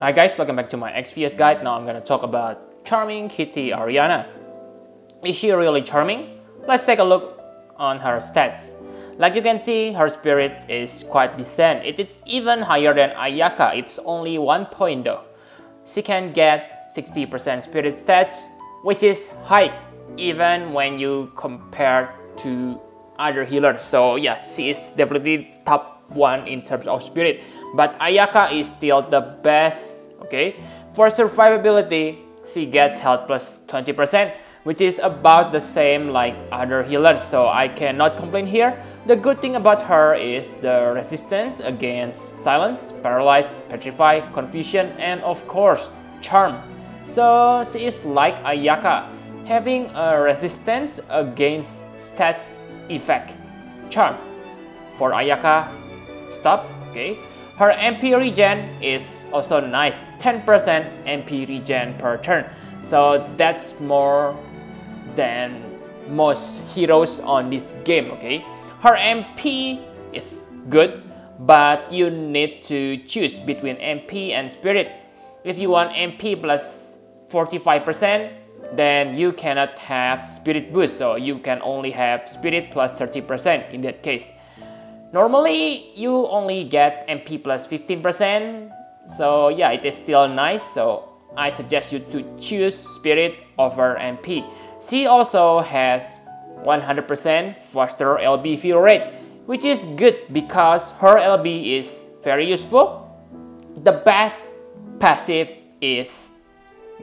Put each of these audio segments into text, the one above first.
Hi guys, welcome back to my Exvius guide. Now I'm gonna talk about charming kitty Ariana. Is she really charming? Let's take a look on her stats. Like you can see, her spirit is quite decent. It is even higher than Ayaka. It's only 1 point though. She can get 60% spirit stats, which is high even when you compare to other healers. So yeah, she is definitely top 1 in terms of spirit. But Ayaka is still the best, okay? For survivability, she gets health plus 20%, which is about the same like other healers, so I cannot complain here. The good thing about her is the resistance against silence, paralyze, petrify, confusion, and of course, charm. So she is like Ayaka, having a resistance against stats effect, charm. For Ayaka, stop, okay? Her MP regen is also nice, 10% MP regen per turn. So that's more than most heroes on this game, okay? Her MP is good, but you need to choose between MP and Spirit. If you want MP plus 45%, then you cannot have Spirit boost, so you can only have Spirit plus 30% in that case. Normally, you only get MP plus 15%, so yeah, it is still nice, so I suggest you to choose Spirit over MP. She also has 100% faster LB fill rate, which is good because her LB is very useful. The best passive is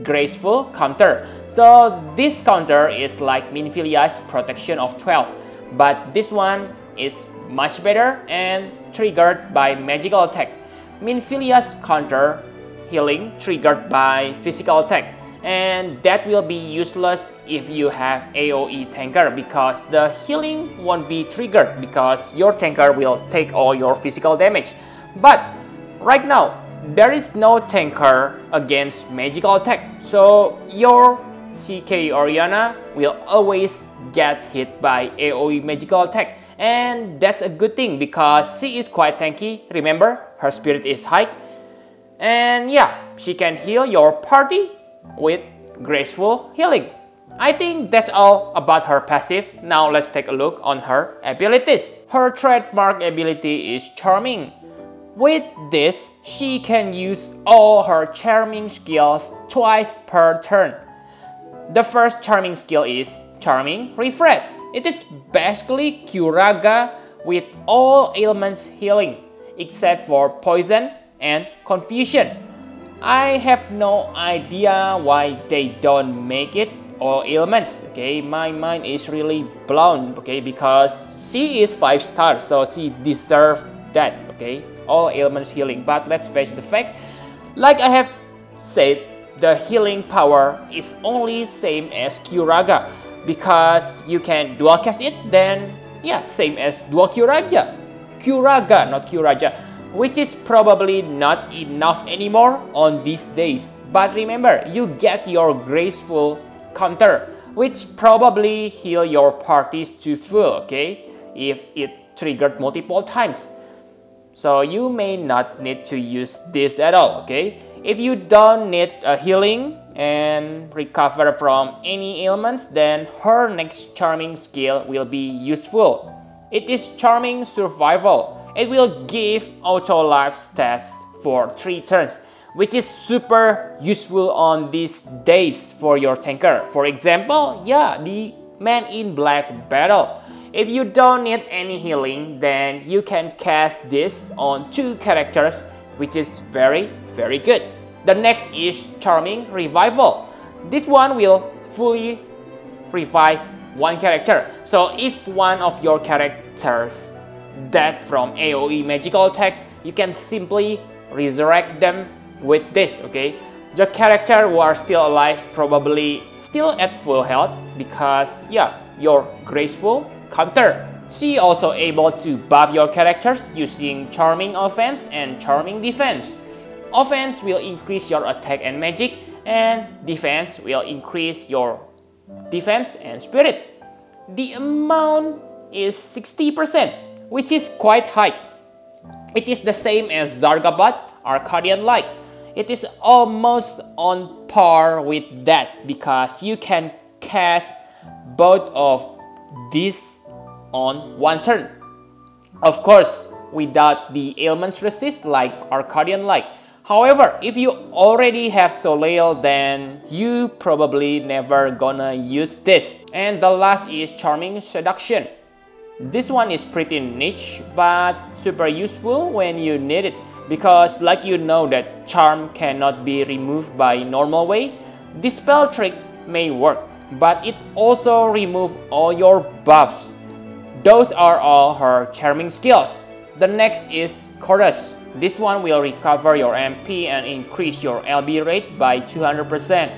Graceful Counter. So this counter is like Minfilia's protection of 12, but this one is much better and triggered by magical attack. Minfilia's counter healing triggered by physical attack, and that will be useless if you have AoE tanker because the healing won't be triggered because your tanker will take all your physical damage. But right now there is no tanker against magical attack, so your CK Ariana will always get hit by AoE magical attack, and that's a good thing because she is quite tanky. Remember, her spirit is high, and yeah, she can heal your party with graceful healing. I think that's all about her passive. Now let's take a look on her abilities. Her trademark ability is charming. With this, she can use all her charming skills twice per turn. The first charming skill is Charming Refresh. It is basically Curaga with all ailments healing, except for poison and confusion. I have no idea why they don't make it all ailments, okay? My mind is really blown, okay? Because she is 5 stars, so she deserves that, okay? All ailments healing. But let's face the fact, like I have said, the healing power is only same as Curaga because you can dual cast it, then yeah, same as dual Curaga, not Curaga, which is probably not enough anymore on these days. But remember, you get your Graceful Counter, which probably heal your parties to full, okay, if it triggered multiple times. So you may not need to use this at all, okay? If you don't need a healing and recover from any ailments, then her next charming skill will be useful. It is Charming Survival. It will give auto life stats for 3 turns, which is super useful on these days for your tanker. For example, yeah, the Man in Black battle. If you don't need any healing, then you can cast this on 2 characters, which is very good. The next is Charming Revival. This one will fully revive 1 character. So if one of your characters dead from AoE magical attack, you can simply resurrect them with this, okay? The character who are still alive probably still at full health because yeah, your Graceful Counter. She also able to buff your characters using Charming Offense and Charming Defense. Offense will increase your attack and magic, and defense will increase your defense and spirit. The amount is 60%, which is quite high. It is the same as Zargabat Arcadian Light. It is almost on par with that because you can cast both of these on one turn. Of course, without the ailments resist like Arcadian Light. However, if you already have Soleil, then you probably never gonna use this. And the last is Charming Seduction. This one is pretty niche, but super useful when you need it. Because like you know that charm cannot be removed by normal way, this spell trick may work, but it also removes all your buffs. Those are all her charming skills. The next is Chorus. This one will recover your MP and increase your LB rate by 200%.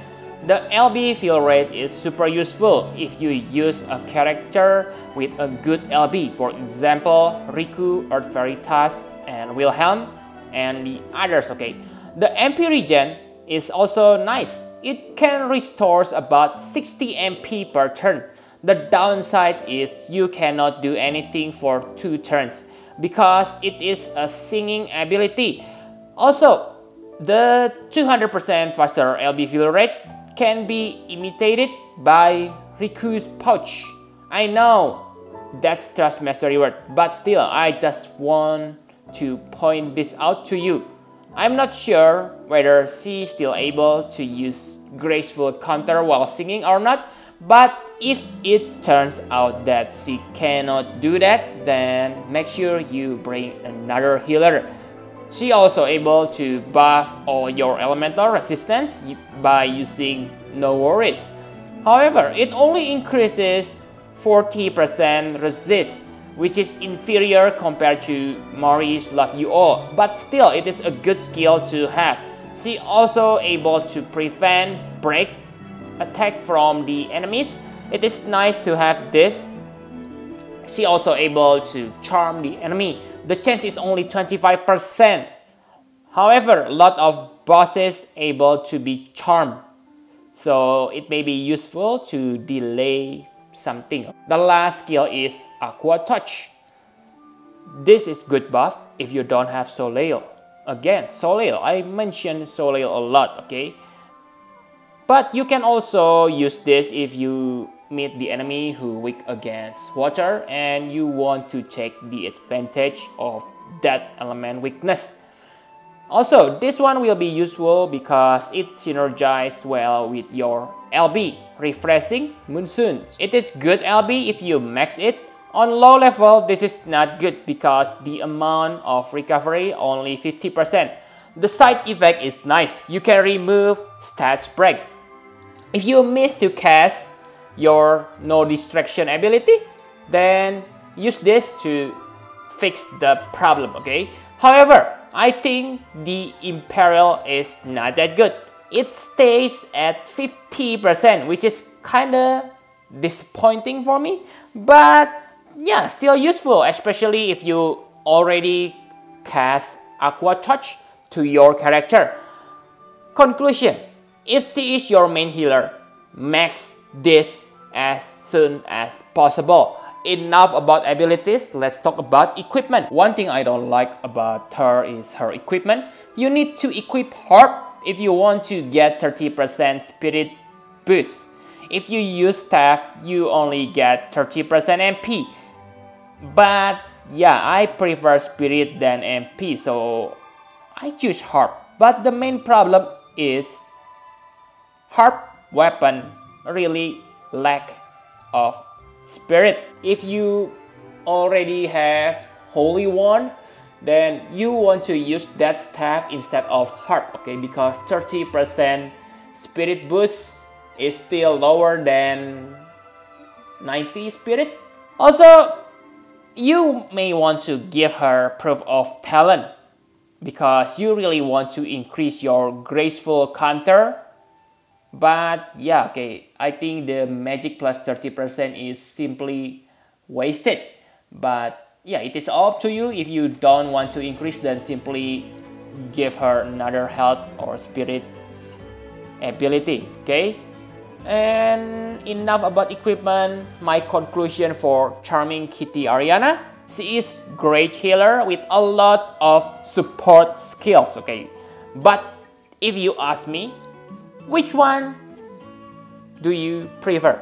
The LB fill rate is super useful if you use a character with a good LB, for example, Riku, Earth Veritas, and Wilhelm, and the others, okay. The MP regen is also nice. It can restore about 60 MP per turn. The downside is you cannot do anything for 2 turns because it is a singing ability. Also, the 200% faster LB fill rate can be imitated by Riku's pouch. I know that's just mastery word, but still I just want to point this out to you. I'm not sure whether she's still able to use Graceful Counter while singing or not, but if it turns out that she cannot do that, then make sure you bring another healer. She also able to buff all your elemental resistance by using No Worries. However, it only increases 40% resist, which is inferior compared to Mori's Love You All, but still it is a good skill to have. She also able to prevent break attack from the enemies. It is nice to have this. She also able to charm the enemy. The chance is only 25%. However, a lot of bosses able to be charmed, so it may be useful to delay something. The last skill is Aqua Touch. This is good buff if you don't have Soleil. Again, Soleil, I mentioned Soleil a lot, okay? But you can also use this if you meet the enemy who weak against water and you want to take the advantage of that element weakness. Also, this one will be useful because it synergizes well with your LB, Refreshing Monsoon. It is good LB if you max it. On low level, this is not good because the amount of recovery only 50%. The side effect is nice. You can remove stats break. If you miss to cast your no distraction ability, then use this to fix the problem, okay? However, I think the Imperial is not that good. It stays at 50%, which is kinda disappointing for me, but yeah, still useful, especially if you already cast Aqua Touch to your character. Conclusion: if she is your main healer, max this as soon as possible. Enough about abilities, let's talk about equipment. One thing I don't like about her is her equipment. You need to equip Harp if you want to get 30% spirit boost. If you use staff, you only get 30% MP. But yeah, I prefer spirit than MP, so I choose Harp. But the main problem is Harp weapon really lack of spirit. If you already have Holy Wand, then you want to use that staff instead of Harp, okay? Because 30% spirit boost is still lower than 90 spirit. Also, you may want to give her Proof of Talent because you really want to increase your Graceful Counter. But yeah, okay, I think the magic plus 30% is simply wasted. But yeah, it is up to you. If you don't want to increase, then simply give her another health or spirit ability, okay? And enough about equipment. My conclusion for Charming Kitty Ariana: she is great healer with a lot of support skills, okay? But if you ask me, which one do you prefer?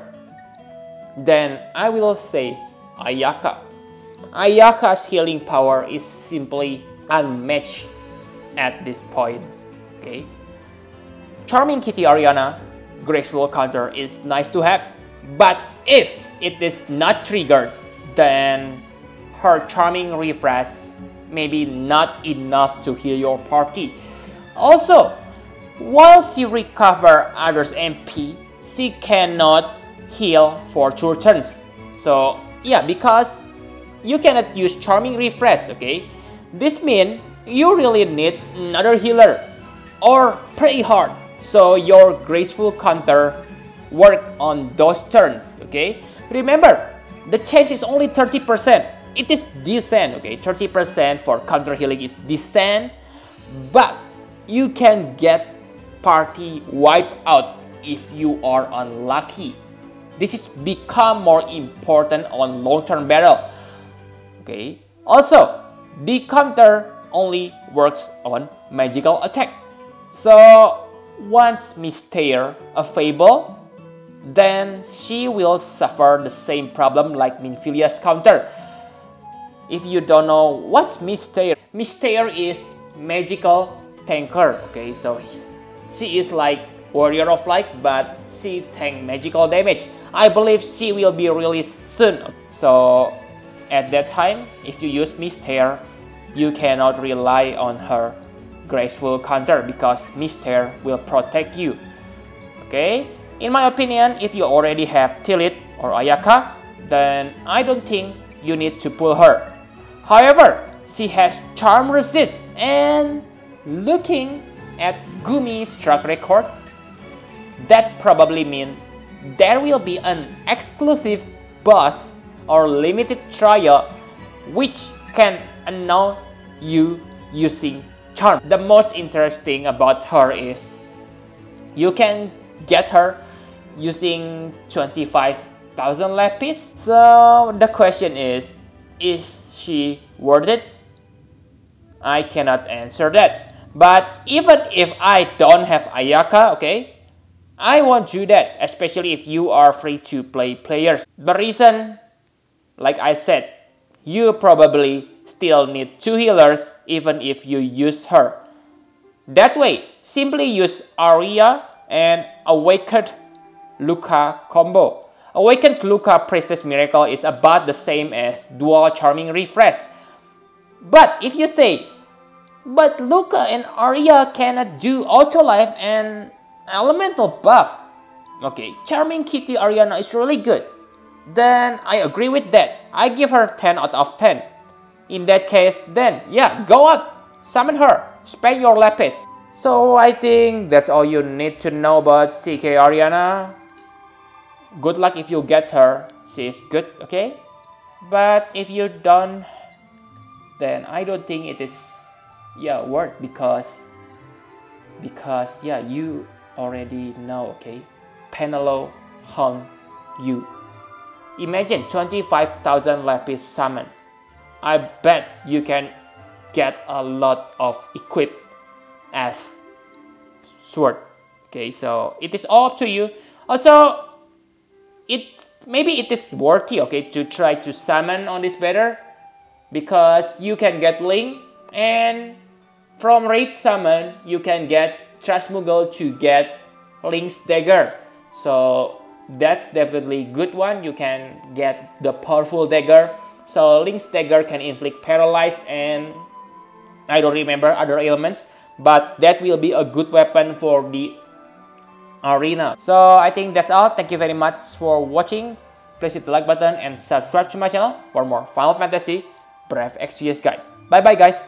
Then I will say Ayaka. Ayaka's healing power is simply unmatched at this point. Okay. Charming Kitty Ariana, Graceful Counter is nice to have, but if it is not triggered, then her Charming Refresh may be not enough to heal your party. Also, while she recovers others' MP, she cannot heal for 2 turns. So yeah, because you cannot use Charming Refresh, okay? This means you really need another healer or pretty hard. So your Graceful Counter work on those turns, okay? Remember, the chance is only 30%. It is decent, okay? 30% for counter healing is decent, but you can get party wiped out if you are unlucky. This is become more important on long-term battle. Okay. Also, the counter only works on magical attack. So once Mystère a Fable, then she will suffer the same problem like Minfilia's counter. If you don't know what's Mystère, Mystère is magical tanker. Okay, so she is like Warrior of Light, but she tank magical damage. I believe she will be released soon. So at that time, if you use Mystère, you cannot rely on her Graceful Counter because Mystère will protect you. Okay, in my opinion, if you already have Tilit or Ayaka, then I don't think you need to pull her. However, she has Charm Resist, and looking at Gumi's track record, that probably means there will be an exclusive boss or limited trial which can announce you using Charm. The most interesting about her is you can get her using 25,000 Lapis. So the question is she worth it? I cannot answer that. But even if I don't have Ayaka, okay, I won't do that, especially if you are free to play players. The reason, like I said, you probably still need 2 healers even if you use her. That way, simply use Aria and Awakened Luca combo. Awakened Luca Priestess Miracle is about the same as Dual Charming Refresh. But if you say, but Luca and Aria cannot do Auto Life and Elemental buff. Okay, Charming Kitty Ariana is really good. Then I agree with that. I give her 10 out of 10. In that case, then yeah, go out, summon her, spend your Lapis. So I think that's all you need to know about CK Ariana. Good luck if you get her, she is good, okay? But if you don't, then I don't think it is worth because yeah, you already know, okay? Penelo haunt you. Imagine 25,000 Lapis summon. I bet you can get a lot of equip as sword. Okay, so it is all up to you. Also, maybe it is worthy, okay, to try to summon on this battle because you can get Link, and from raid summon you can get Transmuggle to get Link's dagger. So that's definitely good one. You can get the powerful dagger. So Link's dagger can inflict paralyze and I don't remember other ailments, but that will be a good weapon for the arena. So I think that's all. Thank you very much for watching. Please hit the like button and subscribe to my channel for more Final Fantasy Brave Exvius guide. Bye bye guys.